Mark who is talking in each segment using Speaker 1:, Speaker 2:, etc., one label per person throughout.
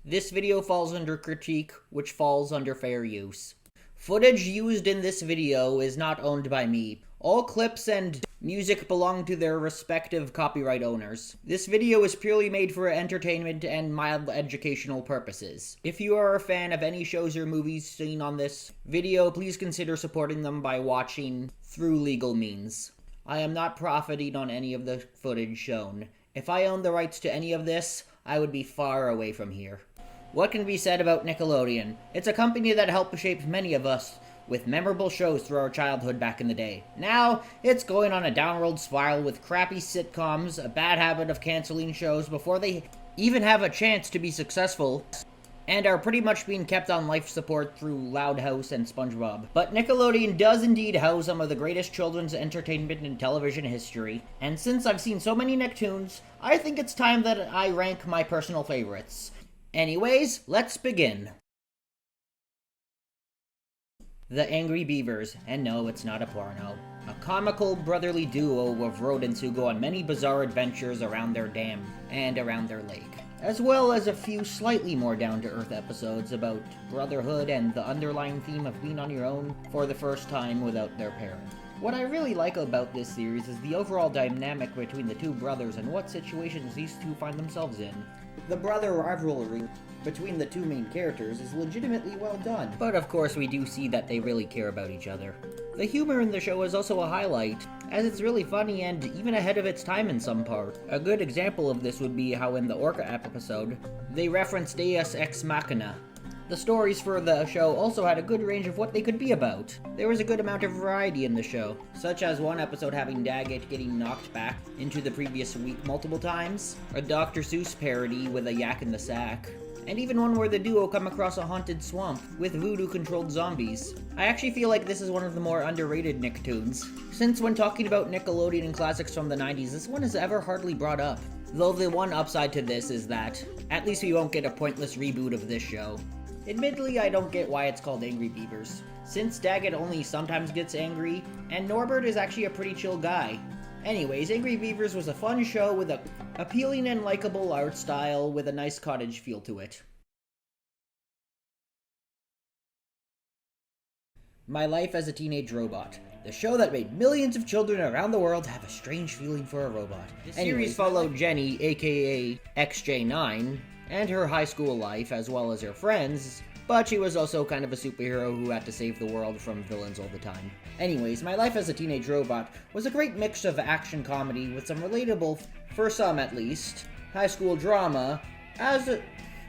Speaker 1: This video falls under critique, which falls under fair use. Footage used in this video is not owned by me. All clips and music belong to their respective copyright owners. This video is purely made for entertainment and mild educational purposes. If you are a fan of any shows or movies seen on this video, please consider supporting them by watching through legal means. I am not profiting on any of the footage shown. If I owned the rights to any of this, I would be far away from here. What can be said about Nickelodeon? It's a company that helped shape many of us with memorable shows through our childhood back in the day. Now, it's going on a downward spiral with crappy sitcoms, a bad habit of canceling shows before they even have a chance to be successful, and are pretty much being kept on life support through Loud House and SpongeBob. But Nickelodeon does indeed house some of the greatest children's entertainment in television history, and since I've seen so many Nicktoons, I think it's time that I rank my personal favorites. Anyways, let's begin. The Angry Beavers, and no, it's not a porno. A comical brotherly duo of rodents who go on many bizarre adventures around their dam and around their lake, as well as a few slightly more down-to-earth episodes about brotherhood and the underlying theme of being on your own for the first time without their parent. What I really like about this series is the overall dynamic between the two brothers and what situations these two find themselves in. The brother rivalry between the two main characters is legitimately well done, but of course we do see that they really care about each other. The humor in the show is also a highlight, as it's really funny and even ahead of its time in some part. A good example of this would be how in the Orca episode, they reference Deus Ex Machina. The stories for the show also had a good range of what they could be about. There was a good amount of variety in the show, such as one episode having Daggett getting knocked back into the previous week multiple times, a Dr. Seuss parody with a yak in the sack, and even one where the duo come across a haunted swamp with voodoo-controlled zombies. I actually feel like this is one of the more underrated Nicktoons, since when talking about Nickelodeon and classics from the 90s, this one is ever hardly brought up. Though the one upside to this is that, at least we won't get a pointless reboot of this show. Admittedly, I don't get why it's called Angry Beavers, since Daggett only sometimes gets angry, and Norbert is actually a pretty chill guy. Anyways, Angry Beavers was a fun show with a appealing and likable art style with a nice cottage feel to it. My Life as a Teenage Robot, the show that made millions of children around the world have a strange feeling for a robot. The series followed Jenny, aka XJ9, and her high school life, as well as her friends, but she was also kind of a superhero who had to save the world from villains all the time. Anyways, My Life as a Teenage Robot was a great mix of action comedy with some relatable, for some at least, high school drama,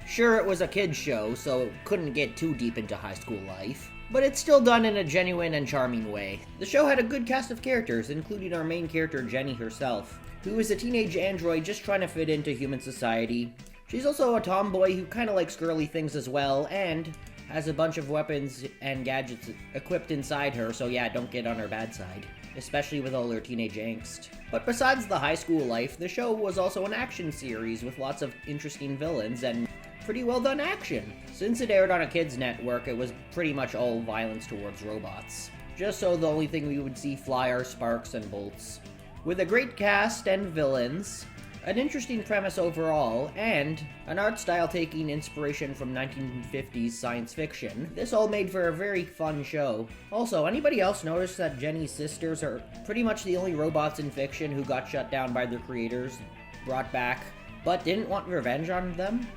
Speaker 1: sure it was a kid's show, so it couldn't get too deep into high school life, but it's still done in a genuine and charming way. The show had a good cast of characters, including our main character Jenny herself, who is a teenage android just trying to fit into human society. She's also a tomboy who kinda likes girly things as well, and has a bunch of weapons and gadgets equipped inside her, so yeah, don't get on her bad side, especially with all her teenage angst. But besides the high school life, the show was also an action series with lots of interesting villains and pretty well done action. Since it aired on a kids network, it was pretty much all violence towards robots. Just so the only thing we would see fly are sparks and bolts. With a great cast and villains, an interesting premise overall, and an art style taking inspiration from 1950s science fiction, this all made for a very fun show. Also, anybody else notice that Jenny's sisters are pretty much the only robots in fiction who got shut down by their creators, brought back, but didn't want revenge on them?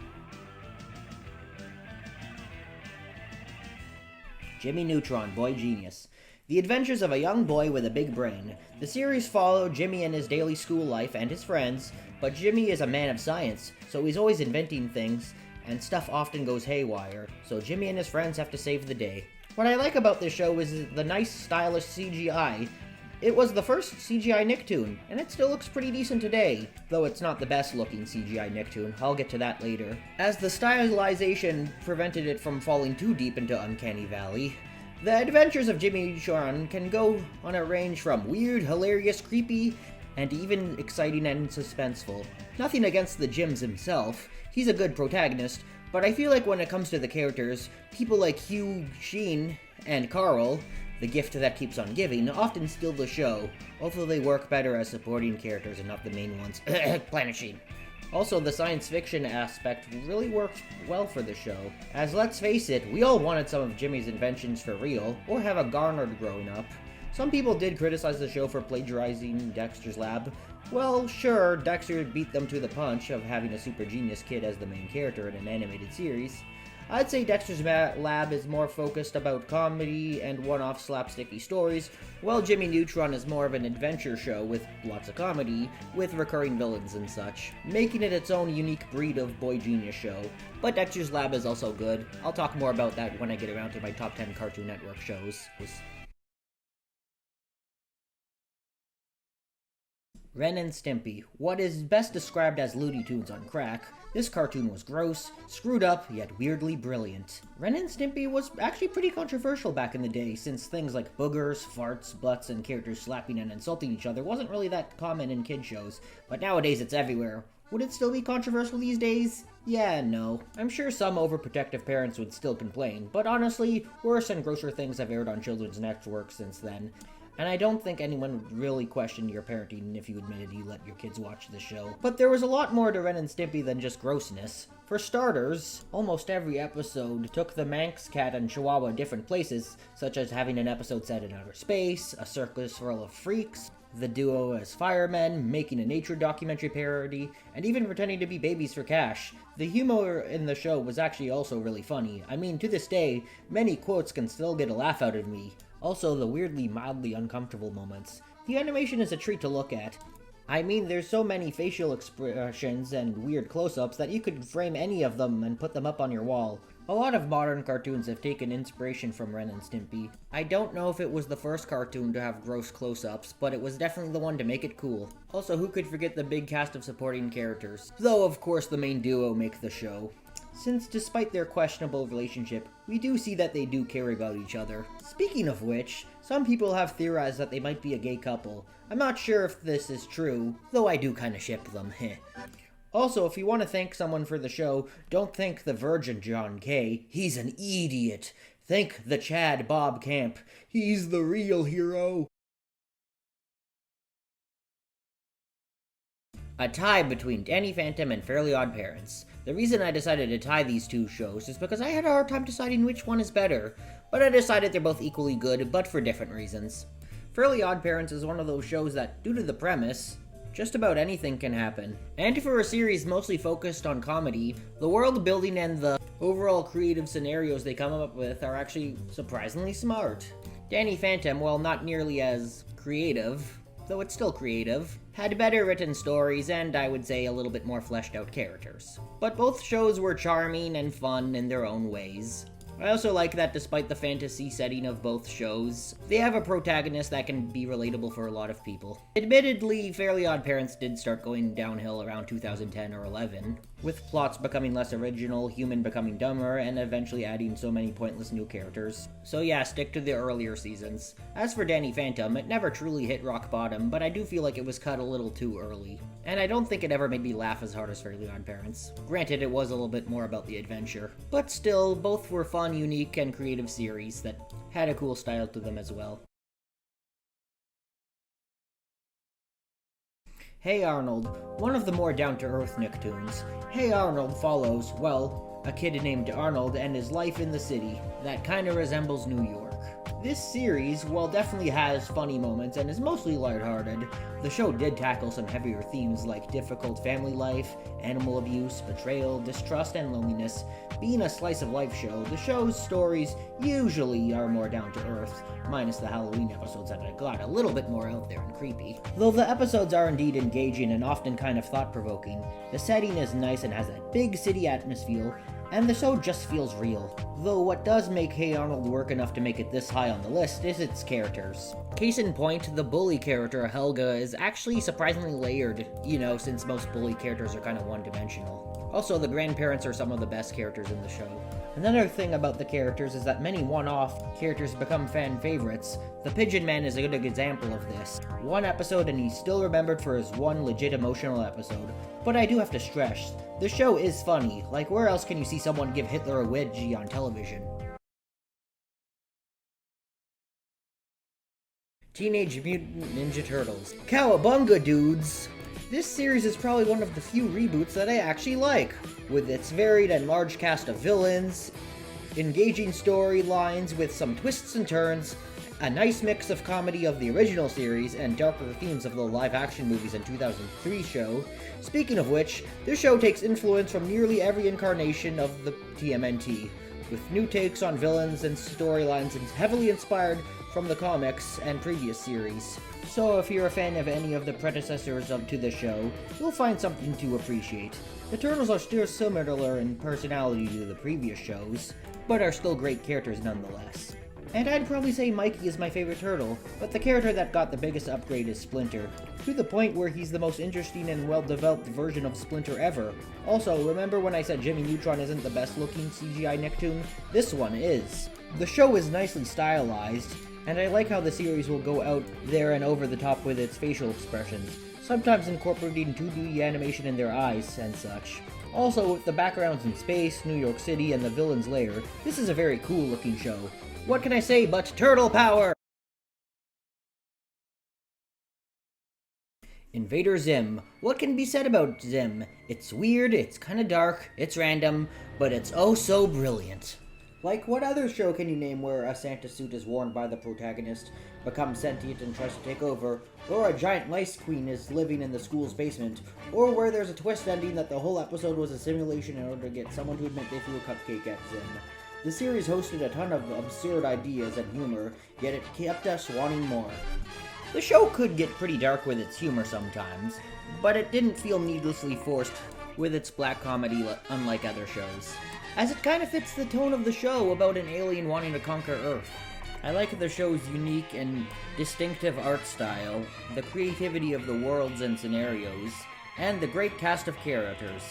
Speaker 1: Jimmy Neutron, Boy Genius. The adventures of a young boy with a big brain. The series followed Jimmy in his daily school life and his friends, but Jimmy is a man of science, so he's always inventing things, and stuff often goes haywire, so Jimmy and his friends have to save the day. What I like about this show is the nice, stylish CGI. It was the first CGI Nicktoon, and it still looks pretty decent today, though it's not the best looking CGI Nicktoon. I'll get to that later. As the stylization prevented it from falling too deep into Uncanny Valley, the adventures of Jimmy Neutron can go on a range from weird, hilarious, creepy, and even exciting and suspenseful. Nothing against the Jims himself, he's a good protagonist, but I feel like when it comes to the characters, people like Hugh Sheen and Carl, the gift that keeps on giving, often steal the show, although they work better as supporting characters and not the main ones. Planet Sheen. Also, the science fiction aspect really worked well for the show, as let's face it, we all wanted some of Jimmy's inventions for real, or have a garnered growing up. Some people did criticize the show for plagiarizing Dexter's Lab. Well, sure, Dexter beat them to the punch of having a super genius kid as the main character in an animated series. I'd say Dexter's Lab is more focused about comedy and one-off slapsticky stories, while Jimmy Neutron is more of an adventure show with lots of comedy, with recurring villains and such, making it its own unique breed of boy genius show. But Dexter's Lab is also good. I'll talk more about that when I get around to my top 10 Cartoon Network shows. Ren and Stimpy, what is best described as Looney Tunes on crack. This cartoon was gross, screwed up, yet weirdly brilliant. Ren and Stimpy was actually pretty controversial back in the day, since things like boogers, farts, butts, and characters slapping and insulting each other wasn't really that common in kid shows, but nowadays it's everywhere. Would it still be controversial these days? Yeah, no. I'm sure some overprotective parents would still complain, but honestly, worse and grosser things have aired on children's networks since then. And I don't think anyone would really question your parenting if you admitted you let your kids watch the show. But there was a lot more to Ren and Stimpy than just grossness. For starters, almost every episode took the Manx cat and Chihuahua different places, such as having an episode set in outer space, a circus full of freaks, the duo as firemen, making a nature documentary parody, and even pretending to be babies for cash. The humor in the show was actually also really funny. I mean, to this day, many quotes can still get a laugh out of me. Also, the weirdly, mildly uncomfortable moments. The animation is a treat to look at. I mean, there's so many facial expressions and weird close-ups that you could frame any of them and put them up on your wall. A lot of modern cartoons have taken inspiration from Ren and Stimpy. I don't know if it was the first cartoon to have gross close-ups, but it was definitely the one to make it cool. Also, who could forget the big cast of supporting characters? Though, of course, the main duo make the show. Since despite their questionable relationship, we do see that they do care about each other. Speaking of which, some people have theorized that they might be a gay couple. I'm not sure if this is true, though I do kinda ship them, heh. Also, if you want to thank someone for the show, don't thank the virgin John Kay. He's an idiot. Thank the Chad Bob Camp. He's the real hero. A tie between Danny Phantom and Fairly Odd Parents. The reason I decided to tie these two shows is because I had a hard time deciding which one is better, but I decided they're both equally good, but for different reasons. Fairly Odd Parents is one of those shows that, due to the premise, just about anything can happen. And for a series mostly focused on comedy, the world building and the overall creative scenarios they come up with are actually surprisingly smart. Danny Phantom, while not nearly as creative, though it's still creative, had better written stories and, I would say, a little bit more fleshed out characters. But both shows were charming and fun in their own ways. I also like that despite the fantasy setting of both shows, they have a protagonist that can be relatable for a lot of people. Admittedly, Fairly Odd Parents did start going downhill around 2010 or 11, with plots becoming less original, human becoming dumber, and eventually adding so many pointless new characters. So yeah, stick to the earlier seasons. As for Danny Phantom, it never truly hit rock bottom, but I do feel like it was cut a little too early. And I don't think it ever made me laugh as hard as Fairly Odd Parents. Granted, it was a little bit more about the adventure. But still, both were fun, unique, and creative series that had a cool style to them as well. Hey Arnold, one of the more down-to-earth Nicktoons. Hey Arnold follows, well, a kid named Arnold and his life in the city that kinda resembles New York. This series, while definitely has funny moments and is mostly lighthearted, the show did tackle some heavier themes like difficult family life, animal abuse, betrayal, distrust, and loneliness. Being a slice-of-life show, the show's stories usually are more down-to-earth, minus the Halloween episodes that got a little bit more out there and creepy. Though the episodes are indeed engaging and often kind of thought-provoking, the setting is nice and has that big city atmosphere, and the show just feels real. Though what does make Hey Arnold work enough to make it this high on the list is its characters. Case in point, the bully character, Helga, is actually surprisingly layered, since most bully characters are kind of one-dimensional. Also, the grandparents are some of the best characters in the show. Another thing about the characters is that many one-off characters become fan favorites. The Pigeon Man is a good example of this. One episode and he's still remembered for his one legit emotional episode. But I do have to stress, the show is funny. Like, where else can you see someone give Hitler a wedgie on television? Teenage Mutant Ninja Turtles. Cowabunga, dudes! This series is probably one of the few reboots that I actually like, with its varied and large cast of villains, engaging storylines with some twists and turns, a nice mix of comedy of the original series and darker themes of the live-action movies in 2003 show. Speaking of which, this show takes influence from nearly every incarnation of the TMNT, with new takes on villains and storylines and heavily inspired from the comics and previous series. So if you're a fan of any of the predecessors to the show, you'll find something to appreciate. The Turtles are still similar in personality to the previous shows, but are still great characters nonetheless. And I'd probably say Mikey is my favorite turtle, but the character that got the biggest upgrade is Splinter, to the point where he's the most interesting and well-developed version of Splinter ever. Also, remember when I said Jimmy Neutron isn't the best-looking CGI Nicktoon? This one is. The show is nicely stylized, and I like how the series will go out there and over the top with its facial expressions, sometimes incorporating 2D animation in their eyes and such. Also, with the backgrounds in space, New York City, and the villain's lair, this is a very cool looking show. What can I say but turtle power? Invader Zim. What can be said about Zim? It's weird, it's kinda dark, it's random, but it's oh so brilliant. Like, what other show can you name where a Santa suit is worn by the protagonist, becomes sentient and tries to take over, or a giant lice queen is living in the school's basement, or where there's a twist ending that the whole episode was a simulation in order to get someone to admit they threw a cupcake at Zim? The series hosted a ton of absurd ideas and humor, yet it kept us wanting more. The show could get pretty dark with its humor sometimes, but it didn't feel needlessly forced with its black comedy unlike other shows, as it kind of fits the tone of the show about an alien wanting to conquer Earth. I like the show's unique and distinctive art style, the creativity of the worlds and scenarios, and the great cast of characters.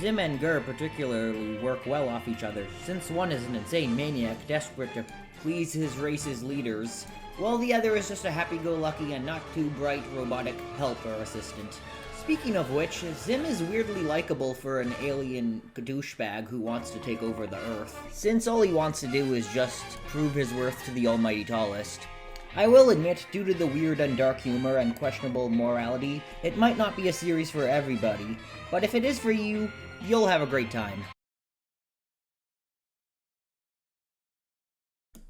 Speaker 1: Zim and Gur particularly work well off each other, since one is an insane maniac desperate to please his race's leaders, while the other is just a happy-go-lucky and not too bright robotic helper assistant. Speaking of which, Zim is weirdly likable for an alien douchebag who wants to take over the Earth, since all he wants to do is just prove his worth to the almighty tallest. I will admit, due to the weird and dark humor and questionable morality, it might not be a series for everybody, but if it is for you, you'll have a great time.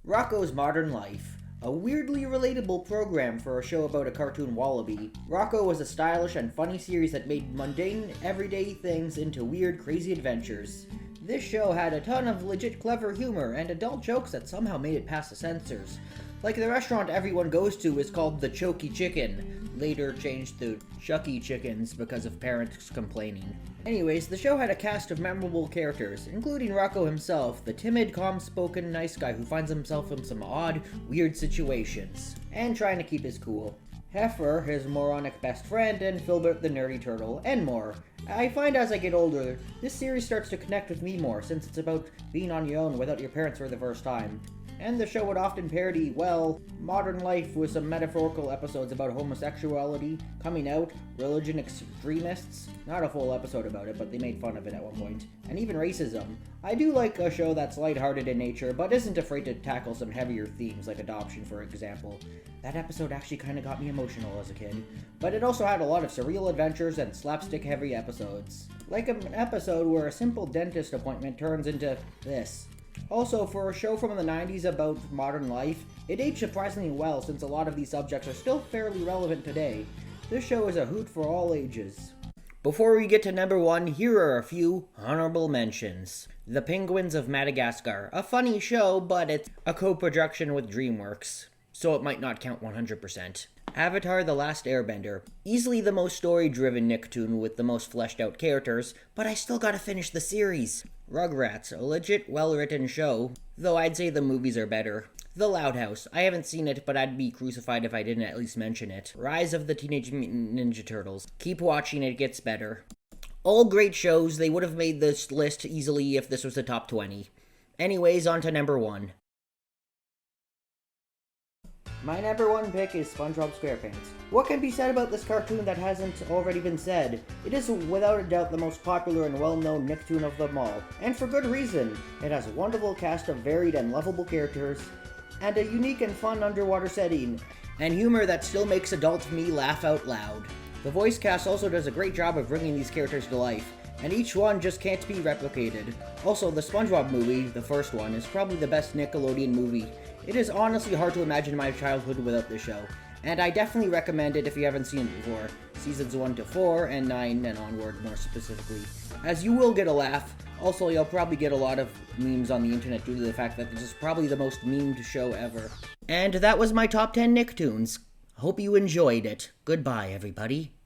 Speaker 1: Rocko's Modern Life. A weirdly relatable program for a show about a cartoon wallaby. Rocko was a stylish and funny series that made mundane, everyday things into weird, crazy adventures. This show had a ton of legit clever humor and adult jokes that somehow made it past the censors. Like the restaurant everyone goes to is called the Choky Chicken, later changed to Chucky Chickens because of parents complaining. Anyways, the show had a cast of memorable characters, including Rocko himself, the timid, calm-spoken, nice guy who finds himself in some odd, weird situations, and trying to keep his cool. Heifer, his moronic best friend, and Filbert the nerdy turtle, and more. I find as I get older, this series starts to connect with me more, since it's about being on your own without your parents for the first time. And the show would often parody, well, modern life with some metaphorical episodes about homosexuality, coming out, religion extremists, not a full episode about it, but they made fun of it at one point, and even racism. I do like a show that's lighthearted in nature, but isn't afraid to tackle some heavier themes, like adoption, for example. That episode actually kinda got me emotional as a kid. But it also had a lot of surreal adventures and slapstick-heavy episodes. Like an episode where a simple dentist appointment turns into this. Also, for a show from the 90s about modern life, it aged surprisingly well since a lot of these subjects are still fairly relevant today. This show is a hoot for all ages. Before we get to number 1, here are a few honorable mentions. The Penguins of Madagascar, a funny show, but it's a co-production with DreamWorks, so it might not count 100%. Avatar: The Last Airbender, easily the most story-driven Nicktoon with the most fleshed-out characters, but I still gotta finish the series. Rugrats, a legit, well-written show, though I'd say the movies are better. The Loud House, I haven't seen it, but I'd be crucified if I didn't at least mention it. Rise of the Teenage Mutant Ninja Turtles, keep watching, it gets better. All great shows, they would have made this list easily if this was the top 20. Anyways, on to number 1. My number 1 pick is SpongeBob SquarePants. What can be said about this cartoon that hasn't already been said? It is without a doubt the most popular and well-known Nicktoon of them all, and for good reason. It has a wonderful cast of varied and lovable characters, and a unique and fun underwater setting, and humor that still makes adult me laugh out loud. The voice cast also does a great job of bringing these characters to life, and each one just can't be replicated. Also, the SpongeBob movie, the first one, is probably the best Nickelodeon movie. It is honestly hard to imagine my childhood without this show, and I definitely recommend it if you haven't seen it before, seasons 1 to 4, and 9 and onward more specifically, as you will get a laugh. Also, you'll probably get a lot of memes on the internet due to the fact that this is probably the most memed show ever. And that was my top 10 Nicktoons. Hope you enjoyed it. Goodbye, everybody.